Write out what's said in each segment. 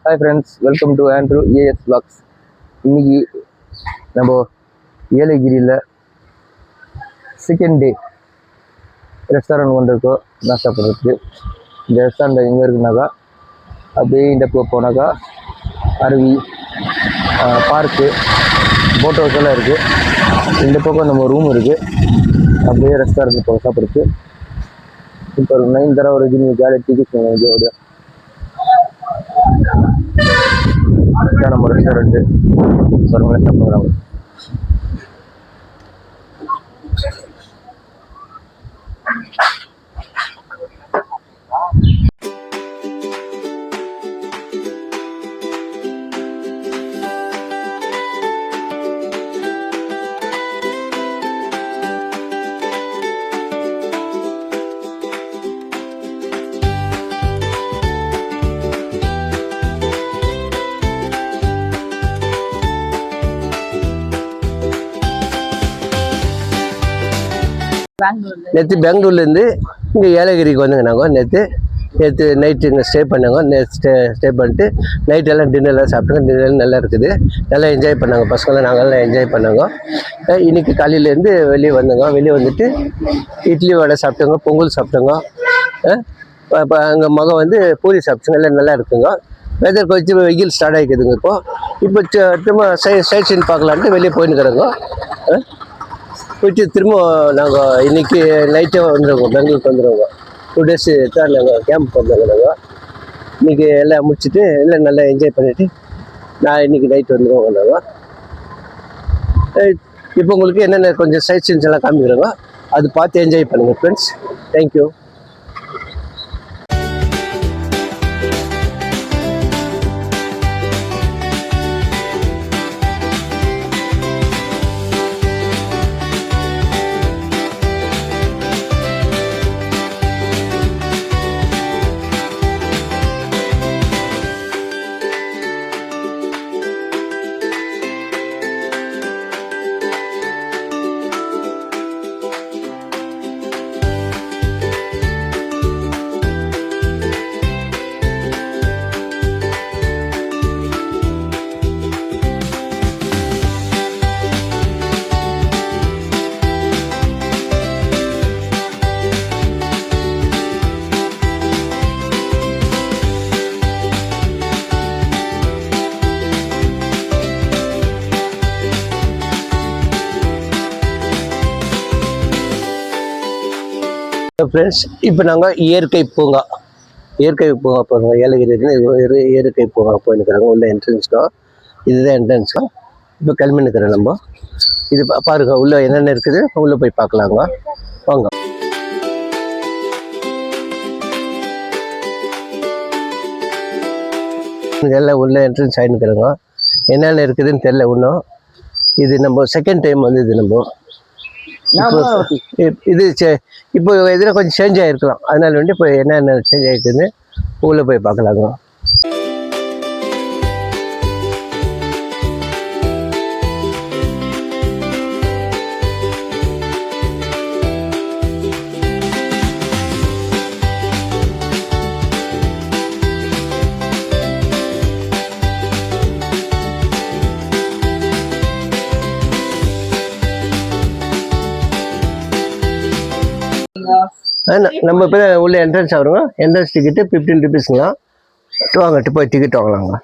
Hi friends, welcome to Andrew AS Vlogs. இன்னைக்கு நம்ம ஏலகிரியில் second day restaurant ஒன்று இருக்கோம் நாஸ்டா பண்ணுறதுக்கு. இந்த ரெஸ்டாரண்ட் எங்கே இருக்குனாக்கா அப்படியே இந்த பக்கம் போனாக்கா அருவி, பார்க்கு, போட் ஹவுஸ் எல்லாம் இருக்குது. இந்த பக்கம் நம்ம ரூம் இருக்குது. அப்படியே ரெஸ்டாரண்ட் போக சாப்பிட்றதுக்கு இப்போ ஒரு 9 வரைக்கும் நீங்கள் ஜாலியாக டிக்கெட் ஜோடியா நம்ம ரெஸ்டாரண்ட்டு ஒரு சாப்பிடுறாங்க. நேற்று பெங்களூர்லேருந்து இங்கே ஏலகிரிக்கு வந்துங்க. நாங்கள் நேற்று நைட்டு இங்கே ஸ்டே பண்ணாங்க. நேற்று ஸ்டே பண்ணிட்டு நைட்டெல்லாம் டின்னர்லாம் சாப்பிட்டாங்க. டின்னர்லாம் நல்லா இருக்குது, நல்லா என்ஜாய் பண்ணாங்க பசங்களாம், நாங்கள்லாம் என்ஜாய் பண்ணாங்க. இன்றைக்கி காலையிலேருந்து வெளியே வந்தோங்க. வெளியே வந்துட்டு இட்லி வடை சாப்பிட்டோங்க, பொங்கல் சாப்பிட்டோங்க. இப்போ எங்கள் மகன் வந்து பூரி சாப்பிட்டாங்க. எல்லாம் நல்லா இருக்குங்க. வெதர் கொஞ்சம் வெயில் ஸ்டார்ட் ஆகிக்குதுங்க. இப்போ திரும்ப சைட் சீன் பார்க்கலான்ட்டு வெளியே போயின்னுக்கிறோங்க. போயிட்டு திரும்ப நாங்கள் இன்றைக்கி நைட்டே வந்துடுவோங்க, பெங்களூருக்கு வந்துடுவோங்க. 2 days தான் நாங்கள் கேம்ப் வந்தோங்க. நாங்கள் இன்றைக்கி எல்லாம் முடிச்சுட்டு எல்லாம் நல்லா என்ஜாய் பண்ணிவிட்டு நான் இன்றைக்கி நைட் வந்துடுவோங்க. நாங்கள் இப்போ உங்களுக்கு என்னென்ன கொஞ்சம் சைட் சீன்ஸ் எல்லாம் காமிக்கிறோங்க, அது பார்த்து என்ஜாய் பண்ணுங்கள் ஃப்ரெண்ட்ஸ். தேங்க்யூ. ஃப்ரெண்ட்ஸ், இப்போ நாங்கள் இயற்கை பூங்கா போகிறோம். ஏலகிரின்னு இயற்கை பூங்கா போயிருக்கிறோங்க. உள்ள என்ட்ரன்ஸ்க்கோ இதுதான் என்ட்ரன்ஸ்க்கோ. இப்போ கிளம்பி நிற்கிறோம் நம்ம. இது பாருங்க உள்ளே என்னென்ன இருக்குது, உள்ளே போய் பார்க்கலாங்க வாங்க. இதெல்லாம் உள்ள என்ட்ரன்ஸ் ஆகினுக்கிறோங்க. என்னென்ன இருக்குதுன்னு தெரியல இன்னும். இது நம்ம செகண்ட் டைம் வந்து இது நம்ம இது இப்போ எதில் கொஞ்சம் சேஞ்ச் ஆகிருக்கலாம். அதனால வேண்டி இப்போ என்னென்ன சேஞ்ச் ஆகிருக்குன்னு உள்ளே போய் பார்க்கலாங்க. நம்ம இப்போ உள்ள என்ட்ரன்ஸ் ஆகிறோங்க. என்ட்ரன்ஸ் டிக்கெட்டு 15 rupeesங்களா. வாங்கிட்டு போய் டிக்கெட் வாங்கலாங்க.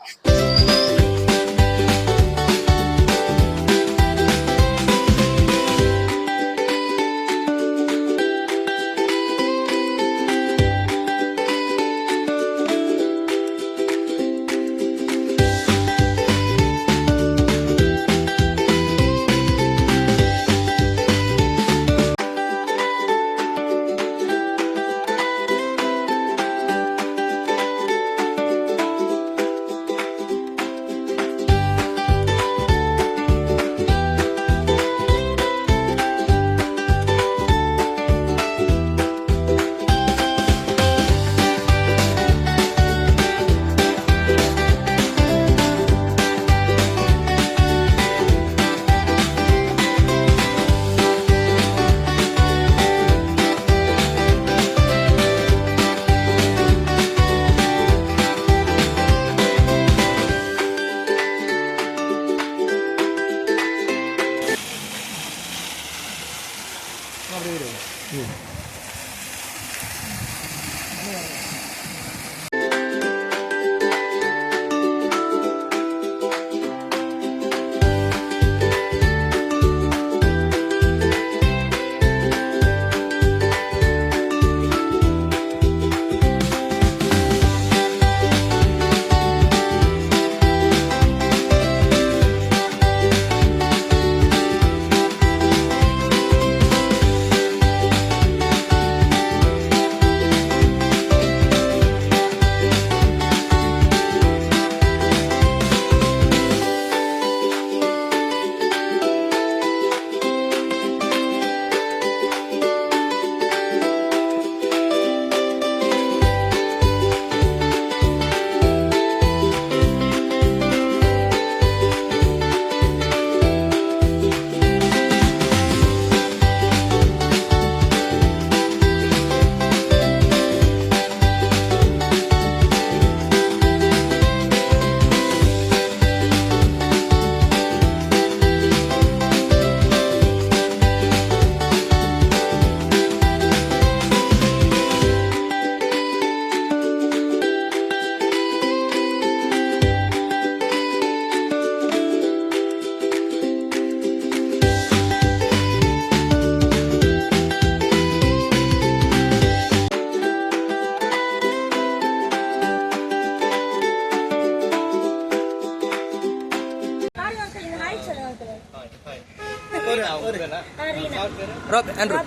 Rob, Andrew.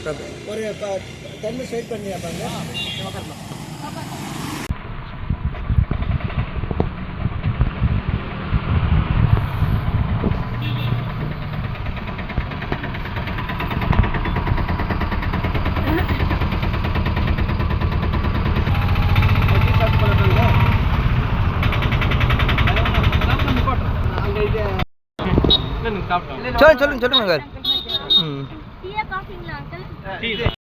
Rob. ஒரு 10 மினிட்ஸ் வெயிட் பண்ணியா பாருங்க. சொல்லுங்க சொல்லுங்க சொல்லுங்க டீயா காஃபிங்களா அங்கிள்?